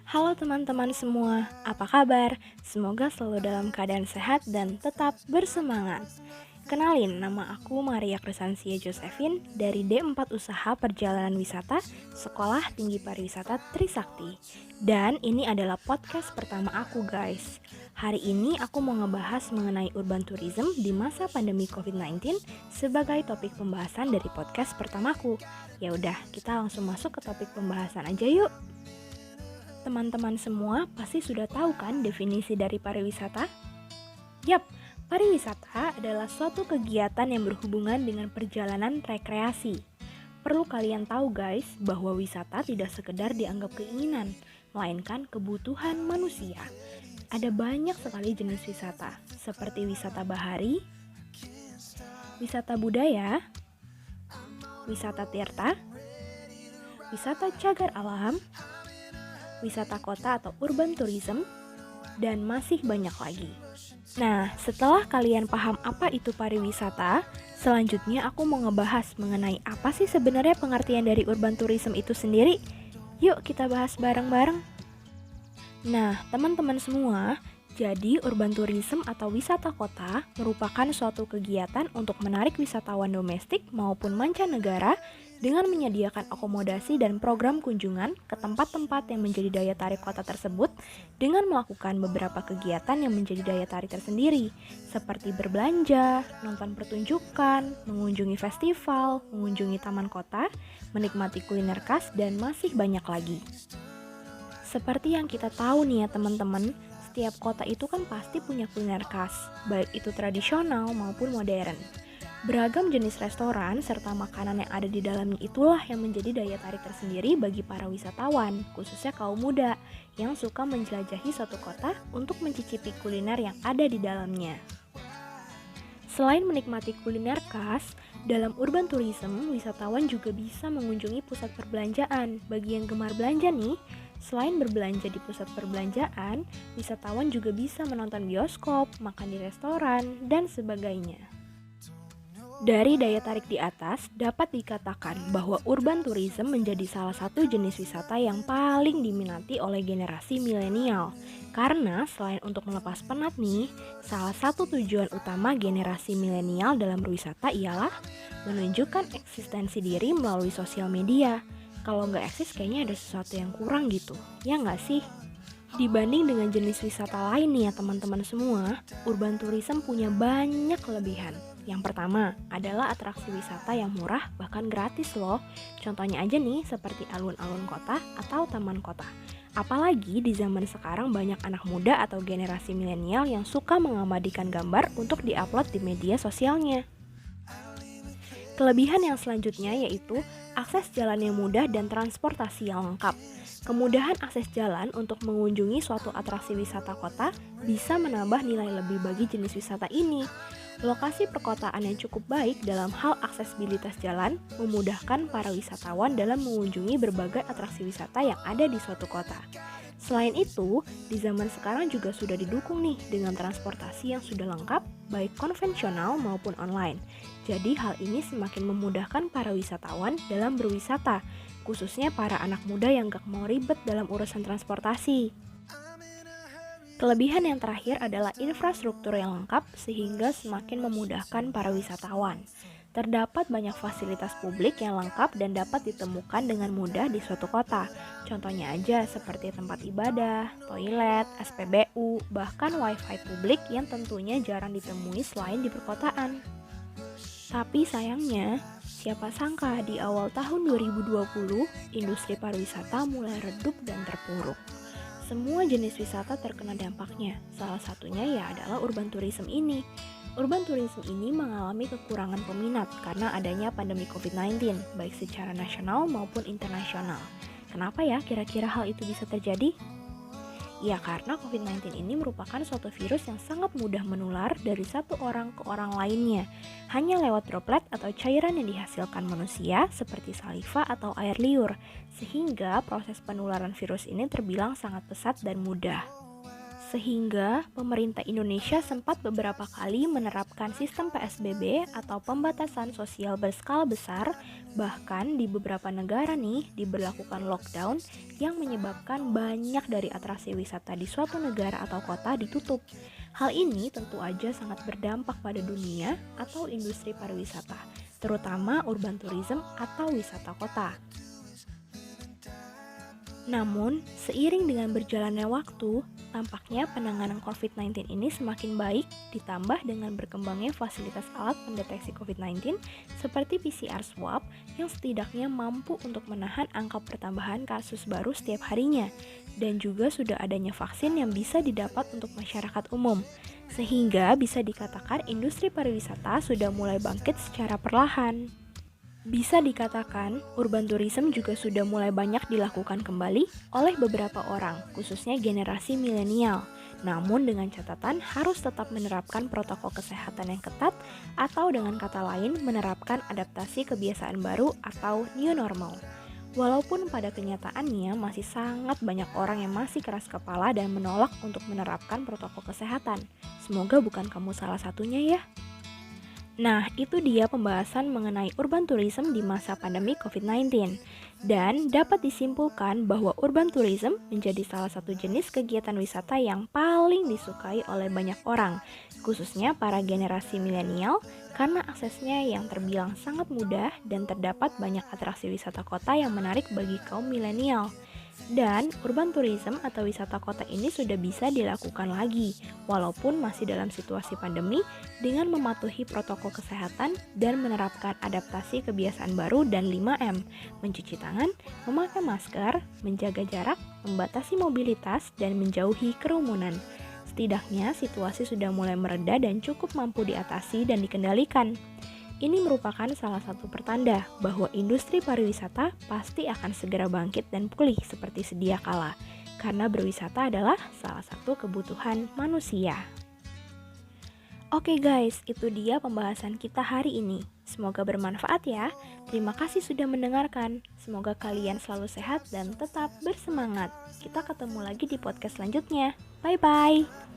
Halo teman-teman semua, apa kabar? Semoga selalu dalam keadaan sehat dan tetap bersemangat. Kenalin, nama aku Maria Kresansia Josephine dari D4 Usaha Perjalanan Wisata Sekolah Tinggi Pariwisata Trisakti. Dan ini adalah podcast pertama aku guys. Hari ini aku mau ngebahas mengenai urban tourism di masa pandemi COVID-19 sebagai topik pembahasan dari podcast pertamaku. Ya udah, kita langsung masuk ke topik pembahasan aja yuk. Teman-teman semua pasti sudah tahu kan definisi dari pariwisata? Yap, pariwisata adalah suatu kegiatan yang berhubungan dengan perjalanan rekreasi. Perlu kalian tahu guys, bahwa wisata tidak sekedar dianggap keinginan, melainkan kebutuhan manusia. Ada banyak sekali jenis wisata, seperti wisata bahari, wisata budaya, wisata tirta, wisata cagar alam, wisata kota atau urban tourism, dan masih banyak lagi. Nah, setelah kalian paham apa itu pariwisata, selanjutnya aku mau ngebahas mengenai apa sih sebenarnya pengertian dari urban tourism itu sendiri. Yuk kita bahas bareng-bareng. Nah, teman-teman semua, jadi urban tourism atau wisata kota merupakan suatu kegiatan untuk menarik wisatawan domestik maupun mancanegara dengan menyediakan akomodasi dan program kunjungan ke tempat-tempat yang menjadi daya tarik kota tersebut dengan melakukan beberapa kegiatan yang menjadi daya tarik tersendiri, seperti berbelanja, nonton pertunjukan, mengunjungi festival, mengunjungi taman kota, menikmati kuliner khas, dan masih banyak lagi. Seperti yang kita tahu nih ya teman-teman, setiap kota itu kan pasti punya kuliner khas, baik itu tradisional maupun modern. Beragam jenis restoran serta makanan yang ada di dalamnya itulah yang menjadi daya tarik tersendiri bagi para wisatawan, khususnya kaum muda yang suka menjelajahi suatu kota untuk mencicipi kuliner yang ada di dalamnya. Selain menikmati kuliner khas, dalam urban tourism, wisatawan juga bisa mengunjungi pusat perbelanjaan. Bagi yang gemar belanja nih, selain berbelanja di pusat perbelanjaan, wisatawan juga bisa menonton bioskop, makan di restoran, dan sebagainya. Dari daya tarik di atas, dapat dikatakan bahwa urban tourism menjadi salah satu jenis wisata yang paling diminati oleh generasi milenial. Karena selain untuk melepas penat nih, salah satu tujuan utama generasi milenial dalam berwisata ialah menunjukkan eksistensi diri melalui sosial media. Kalau nggak eksis kayaknya ada sesuatu yang kurang gitu, ya nggak sih? Dibanding dengan jenis wisata lain nih ya teman-teman semua, urban tourism punya banyak kelebihan. Yang pertama adalah atraksi wisata yang murah bahkan gratis loh. Contohnya aja nih seperti alun-alun kota atau taman kota. Apalagi di zaman sekarang banyak anak muda atau generasi milenial yang suka mengabadikan gambar untuk diupload di media sosialnya. Kelebihan yang selanjutnya yaitu akses jalan yang mudah dan transportasi yang lengkap. Kemudahan akses jalan untuk mengunjungi suatu atraksi wisata kota bisa menambah nilai lebih bagi jenis wisata ini. Lokasi perkotaan yang cukup baik dalam hal aksesibilitas jalan memudahkan para wisatawan dalam mengunjungi berbagai atraksi wisata yang ada di suatu kota. Selain itu, di zaman sekarang juga sudah didukung nih dengan transportasi yang sudah lengkap, baik konvensional maupun online. Jadi hal ini semakin memudahkan para wisatawan dalam berwisata, khususnya para anak muda yang gak mau ribet dalam urusan transportasi. Kelebihan yang terakhir adalah infrastruktur yang lengkap sehingga semakin memudahkan para wisatawan. Terdapat banyak fasilitas publik yang lengkap dan dapat ditemukan dengan mudah di suatu kota. Contohnya aja seperti tempat ibadah, toilet, SPBU, bahkan wifi publik yang tentunya jarang ditemui selain di perkotaan. Tapi sayangnya, siapa sangka di awal tahun 2020, industri pariwisata mulai redup dan terpuruk. Semua jenis wisata terkena dampaknya, salah satunya ya adalah urban tourism ini. Urban tourism ini mengalami kekurangan peminat karena adanya pandemi COVID-19, baik secara nasional maupun internasional. Kenapa ya kira-kira hal itu bisa terjadi? Ya karena COVID-19 ini merupakan suatu virus yang sangat mudah menular dari satu orang ke orang lainnya, hanya lewat droplet atau cairan yang dihasilkan manusia seperti saliva atau air liur, sehingga proses penularan virus ini terbilang sangat pesat dan mudah. Sehingga pemerintah Indonesia sempat beberapa kali menerapkan sistem PSBB atau pembatasan sosial berskala besar, bahkan di beberapa negara nih diberlakukan lockdown yang menyebabkan banyak dari atraksi wisata di suatu negara atau kota ditutup. Hal ini tentu aja sangat berdampak pada dunia atau industri pariwisata, terutama urban tourism atau wisata kota. Namun, seiring dengan berjalannya waktu, tampaknya penanganan COVID-19 ini semakin baik ditambah dengan berkembangnya fasilitas alat pendeteksi COVID-19 seperti PCR swab yang setidaknya mampu untuk menahan angka pertambahan kasus baru setiap harinya dan juga sudah adanya vaksin yang bisa didapat untuk masyarakat umum. Sehingga bisa dikatakan industri pariwisata sudah mulai bangkit secara perlahan. Bisa dikatakan, urban tourism juga sudah mulai banyak dilakukan kembali oleh beberapa orang, khususnya generasi milenial. Namun dengan catatan harus tetap menerapkan protokol kesehatan yang ketat atau dengan kata lain menerapkan adaptasi kebiasaan baru atau new normal. Walaupun pada kenyataannya masih sangat banyak orang yang masih keras kepala dan menolak untuk menerapkan protokol kesehatan. Semoga bukan kamu salah satunya ya. Nah, itu dia pembahasan mengenai urban tourism di masa pandemi COVID-19. Dan dapat disimpulkan bahwa urban tourism menjadi salah satu jenis kegiatan wisata yang paling disukai oleh banyak orang, khususnya para generasi milenial, karena aksesnya yang terbilang sangat mudah dan terdapat banyak atraksi wisata kota yang menarik bagi kaum milenial. Dan urban tourism atau wisata kota ini sudah bisa dilakukan lagi, walaupun masih dalam situasi pandemi, dengan mematuhi protokol kesehatan dan menerapkan adaptasi kebiasaan baru dan 5M, mencuci tangan, memakai masker, menjaga jarak, membatasi mobilitas, dan menjauhi kerumunan. Setidaknya situasi sudah mulai mereda dan cukup mampu diatasi dan dikendalikan. Ini merupakan salah satu pertanda bahwa industri pariwisata pasti akan segera bangkit dan pulih seperti sedia kala, karena berwisata adalah salah satu kebutuhan manusia. Oke guys, itu dia pembahasan kita hari ini. Semoga bermanfaat ya. Terima kasih sudah mendengarkan. Semoga kalian selalu sehat dan tetap bersemangat. Kita ketemu lagi di podcast selanjutnya. Bye-bye.